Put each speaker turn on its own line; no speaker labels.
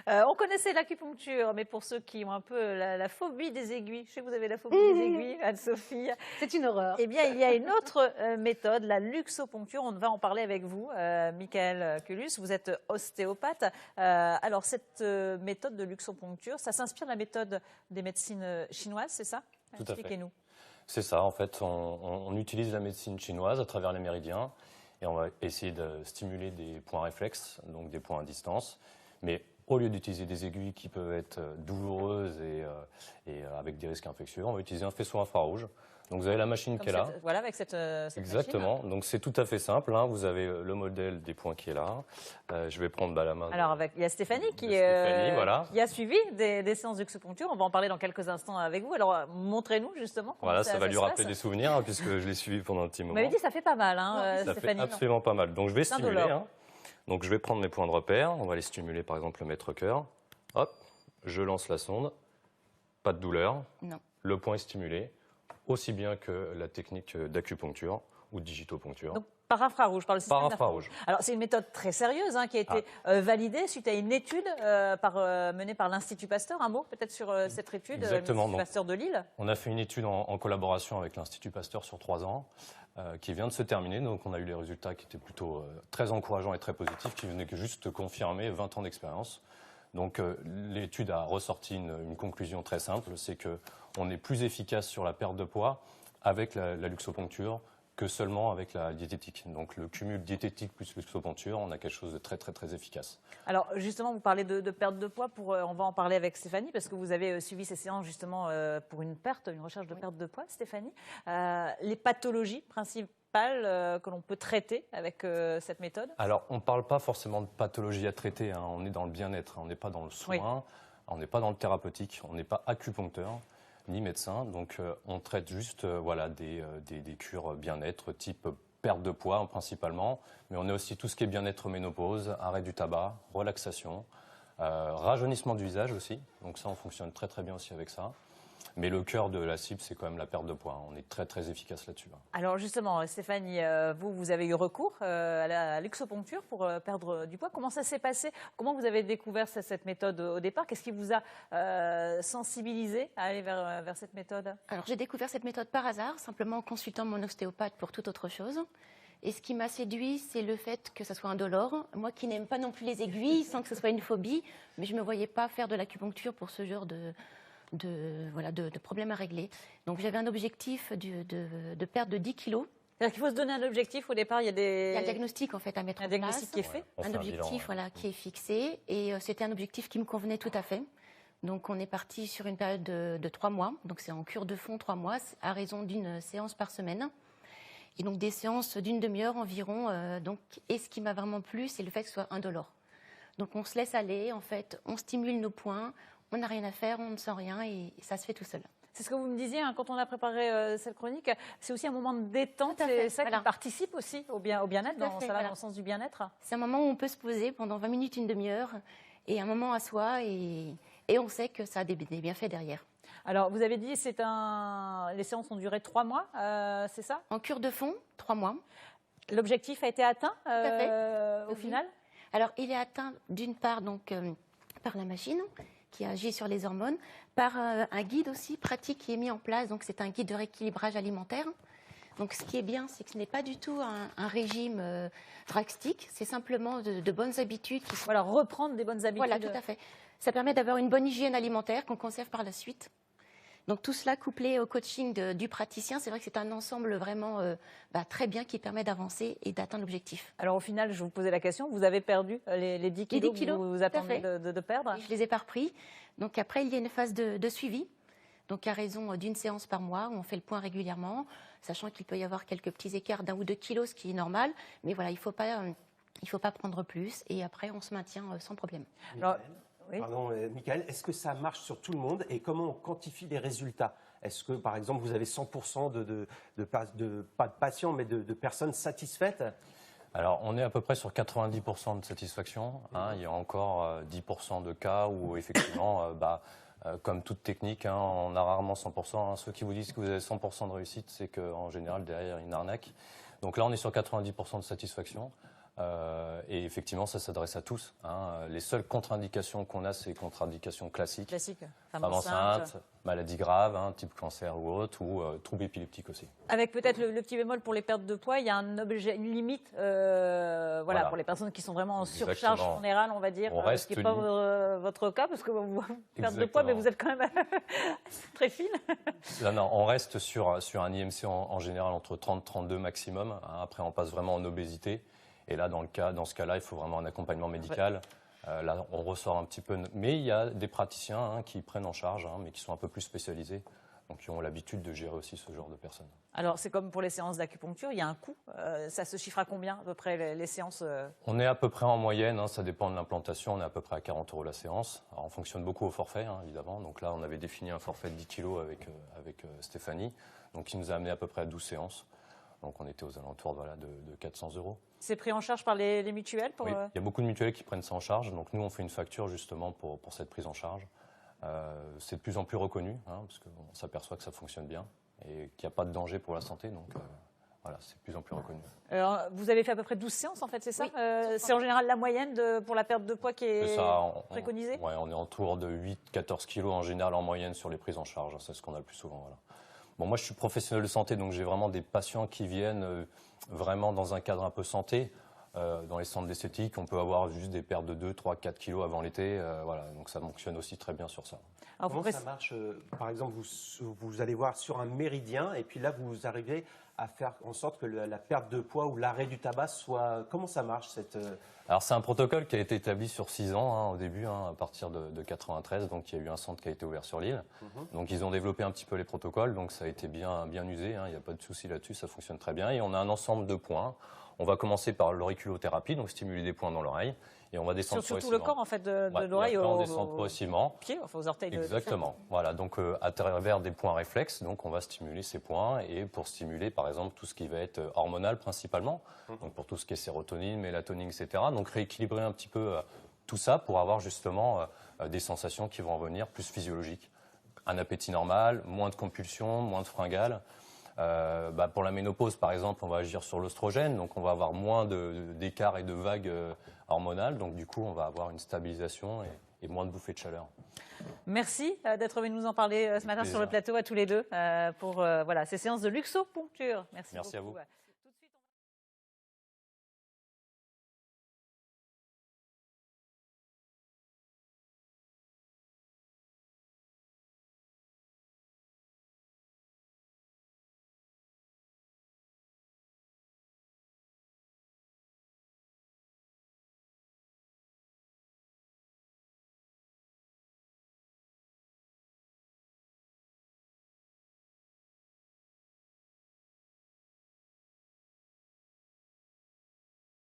On connaissait l'acupuncture, mais pour ceux qui ont un peu la phobie des aiguilles, je sais que vous avez la phobie des aiguilles, Anne-Sophie.
C'est une horreur.
Eh bien, il y a une autre méthode, la luxoponcture. On va en parler avec vous, Michael Culus. Vous êtes ostéopathe. Alors, cette méthode de luxoponcture, ça s'inspire de la méthode des médecines chinoises, c'est ça?
Tout à fait.
Expliquez-nous.
C'est ça, en fait, on utilise la médecine chinoise à travers les méridiens et on va essayer de stimuler des points réflexes, donc des points à distance. Mais au lieu d'utiliser des aiguilles qui peuvent être douloureuses et avec des risques infectieux, on va utiliser un faisceau infrarouge. Donc vous avez la machine qui est là.
Voilà, avec cette
Exactement.
machine.
Donc c'est tout à fait simple. Hein. Vous avez le modèle des points qui est là. Je vais prendre la main.
Alors il y a Stéphanie qui
voilà.
a suivi des séances d'acupuncture. On va en parler dans quelques instants avec vous. Alors montrez-nous justement.
Voilà, ça va lui rappeler des souvenirs hein, puisque je l'ai suivi pendant un petit moment.
Vous m'avez dit ça fait pas mal, hein,
ça
Stéphanie.
fait absolument pas mal. Donc je vais stimuler. Hein. Donc je vais prendre mes points de repère. On va les stimuler par exemple le mètre-cœur. Hop, je lance la sonde. Pas de douleur.
Non.
Le point est stimulé. Aussi bien que la technique d'acupuncture ou de digitopuncture.
Donc, par infrarouge, par le système
infrarouge.
Alors, c'est une méthode très sérieuse hein, qui a été validée suite à une étude menée par l'Institut Pasteur. Un mot peut-être sur cette étude, l'Institut Pasteur de Lille.
On a fait une étude en collaboration avec l'Institut Pasteur sur 3 ans qui vient de se terminer. Donc, on a eu les résultats qui étaient plutôt très encourageants et très positifs, qui venaient juste confirmer 20 ans d'expérience. Donc l'étude a ressorti une conclusion très simple, c'est qu'on est plus efficace sur la perte de poids avec la luxoponcture que seulement avec la diététique. Donc le cumul diététique plus luxoponcture, on a quelque chose de très très très efficace. Alors
justement, vous parlez de perte de poids, on va en parler avec Stéphanie, parce que vous avez suivi ces séances justement pour une recherche de perte de poids, Stéphanie. Les pathologies principales que l'on peut traiter avec cette méthode?
Alors, on ne parle pas forcément de pathologie à traiter, hein. On est dans le bien-être, hein. On n'est pas dans le soin, on n'est pas dans le thérapeutique, on n'est pas acupuncteur ni médecin. Donc, on traite juste voilà, des cures bien-être type perte de poids hein, principalement, mais on a aussi tout ce qui est bien-être ménopause, arrêt du tabac, relaxation, rajeunissement du visage aussi. Donc ça, on fonctionne très très bien aussi avec ça. Mais le cœur de la cible, c'est quand même la perte de poids. On est très, très efficace là-dessus.
Alors justement, Stéphanie, vous avez eu recours à la luxoponcture pour perdre du poids. Comment ça s'est passé? Comment vous avez découvert cette méthode au départ? Qu'est-ce qui vous a sensibilisé à aller vers cette méthode?
Alors j'ai découvert cette méthode par hasard, simplement en consultant mon ostéopathe pour toute autre chose. Et ce qui m'a séduit, c'est le fait que ça soit indolore. Moi qui n'aime pas non plus les aiguilles, sans que ce soit une phobie, mais je ne me voyais pas faire de l'acupuncture pour ce genre de problèmes à régler. Donc j'avais un objectif de perte de 10 kilos.
C'est-à-dire qu'il faut se donner un objectif au départ, il y a
un diagnostic en fait à mettre en place.
Un diagnostic qui est fait.
Un objectif voilà, qui est fixé et c'était un objectif qui me convenait tout à fait. Donc on est parti sur une période de 3 mois, donc c'est en cure de fond 3 mois, à raison d'une séance par semaine. Et donc des séances d'une demi-heure environ. Et ce qui m'a vraiment plu, c'est le fait que ce soit indolore. Donc on se laisse aller, en fait, on stimule nos points, on n'a rien à faire, on ne sent rien et ça se fait tout seul.
C'est ce que vous me disiez hein, quand on a préparé cette chronique. C'est aussi un moment de détente, c'est ça qui participe aussi au bien-être, dans le sens du bien-être.
C'est un moment où on peut se poser pendant 20 minutes, une demi-heure, et un moment à soi, et on sait que ça a des bienfaits derrière.
Alors, vous avez dit les séances ont duré 3 mois, c'est ça?
En cure de fond, 3 mois.
L'objectif a été atteint au final?
Alors, il est atteint d'une part donc, par la machine qui agit sur les hormones, par un guide aussi pratique qui est mis en place. Donc, c'est un guide de rééquilibrage alimentaire. Donc, ce qui est bien, c'est que ce n'est pas du tout un régime drastique. C'est simplement de bonnes habitudes.
Voilà, reprendre des bonnes habitudes.
Voilà, tout à fait. Ça permet d'avoir une bonne hygiène alimentaire qu'on conserve par la suite. Donc tout cela couplé au coaching du praticien, c'est vrai que c'est un ensemble vraiment très bien qui permet d'avancer et d'atteindre l'objectif.
Alors au final, je vous posais la question, vous avez perdu les 10 kilos que vous attendez de perdre?
Et je ne les ai pas repris. Donc après, il y a une phase de suivi. Donc à raison d'une séance par mois, où on fait le point régulièrement, sachant qu'il peut y avoir quelques petits écarts d'1 ou 2 kilos, ce qui est normal. Mais voilà, il ne faut pas prendre plus et après on se maintient sans problème.
Alors,
oui. Pardon, Michael, est-ce que ça marche sur tout le monde et comment on quantifie les résultats? Est-ce que, par exemple, vous avez 100% pas de patients, mais de personnes satisfaites?
Alors, on est à peu près sur 90% de satisfaction. Hein. Il y a encore 10% de cas où, effectivement, comme toute technique, hein, on a rarement 100%. Hein. Ceux qui vous disent que vous avez 100% de réussite, c'est qu'en général, derrière, il y a une arnaque. Donc là, on est sur 90% de satisfaction. Et effectivement, ça s'adresse à tous, hein. Les seules contre-indications qu'on a, c'est les contre-indications classiques.
Classique.
Femme enceinte, maladie grave, hein, type cancer ou autre, ou troubles épileptiques aussi.
Avec peut-être le petit bémol pour les pertes de poids, il y a un objet, une limite, voilà, pour les personnes qui sont vraiment en surcharge générale, on va dire, ce qui n'est pas votre cas, parce que vous perdez de poids, mais vous êtes quand même très fine.
Non, on reste sur un IMC en général entre 30 et 32 maximum. Hein. Après, on passe vraiment en obésité. Et là, dans ce cas-là, il faut vraiment un accompagnement médical. Là, on ressort un petit peu. Mais il y a des praticiens, hein, qui prennent en charge, hein, mais qui sont un peu plus spécialisés. Donc, qui ont l'habitude de gérer aussi ce genre de personnes. Alors,
c'est comme pour les séances d'acupuncture, il y a un coût. Ça se chiffre à combien, à peu près, les séances
On est à peu près en moyenne, hein, ça dépend de l'implantation, on est à peu près à 40 € la séance. Alors, on fonctionne beaucoup au forfait, hein, évidemment. Donc là, on avait défini un forfait de 10 kg avec Stéphanie, donc qui nous a amené à peu près à 12 séances. Donc on était aux alentours de 400 €.
C'est pris en charge par les mutuelles
Oui, il y a beaucoup de mutuelles qui prennent ça en charge. Donc nous, on fait une facture justement pour cette prise en charge. C'est de plus en plus reconnu, hein, parce qu'on s'aperçoit que ça fonctionne bien et qu'il n'y a pas de danger pour la santé. Donc voilà, c'est de plus en plus reconnu.
Alors, vous avez fait à peu près 12 séances, en fait, c'est ça? Oui. C'est en général la moyenne pour la perte de poids qui est préconisée?
Oui, on est autour de 8-14 kg en général en moyenne sur les prises en charge. C'est ce qu'on a le plus souvent. Voilà. Bon, moi, je suis professionnel de santé, donc j'ai vraiment des patients qui viennent vraiment dans un cadre un peu santé. Dans les centres d'esthétique, on peut avoir juste des pertes de 2, 3, 4 kilos avant l'été. Voilà, donc ça fonctionne aussi très bien sur ça.
Alors, comment ça marche? Par exemple, vous allez voir sur un méridien, et puis là, vous arrivez à faire en sorte que la perte de poids ou l'arrêt du tabac soit... Comment ça marche
Alors, c'est un protocole qui a été établi sur 6 ans, hein, au début, hein, à partir de 93. Donc, il y a eu un centre qui a été ouvert sur l'île. Donc, ils ont développé un petit peu les protocoles. Donc, ça a été bien usé. Hein, il n'y a pas de souci là-dessus. Ça fonctionne très bien. Et on a un ensemble de points. On va commencer par l'auriculothérapie, donc stimuler des points dans l'oreille. Et on va descendre
sur tout le corps, en fait, de l'oreille
on descend progressivement.
Pieds, enfin aux orteils.
Exactement. Voilà, donc à travers des points réflexes, donc on va stimuler ces points. Et pour stimuler, par exemple, tout ce qui va être hormonal principalement, donc pour tout ce qui est sérotonine, mélatonine, etc. Donc rééquilibrer un petit peu tout ça pour avoir justement des sensations qui vont revenir plus physiologiques. Un appétit normal, moins de compulsions, moins de fringales. Pour la ménopause, par exemple, on va agir sur l'oestrogène, donc on va avoir moins d'écarts et de vagues hormonales, donc du coup, on va avoir une stabilisation et moins de bouffées de chaleur.
Merci d'être venu nous en parler ce matin sur le plateau à tous les deux pour ces séances de luxoponcture. Merci beaucoup.
À vous.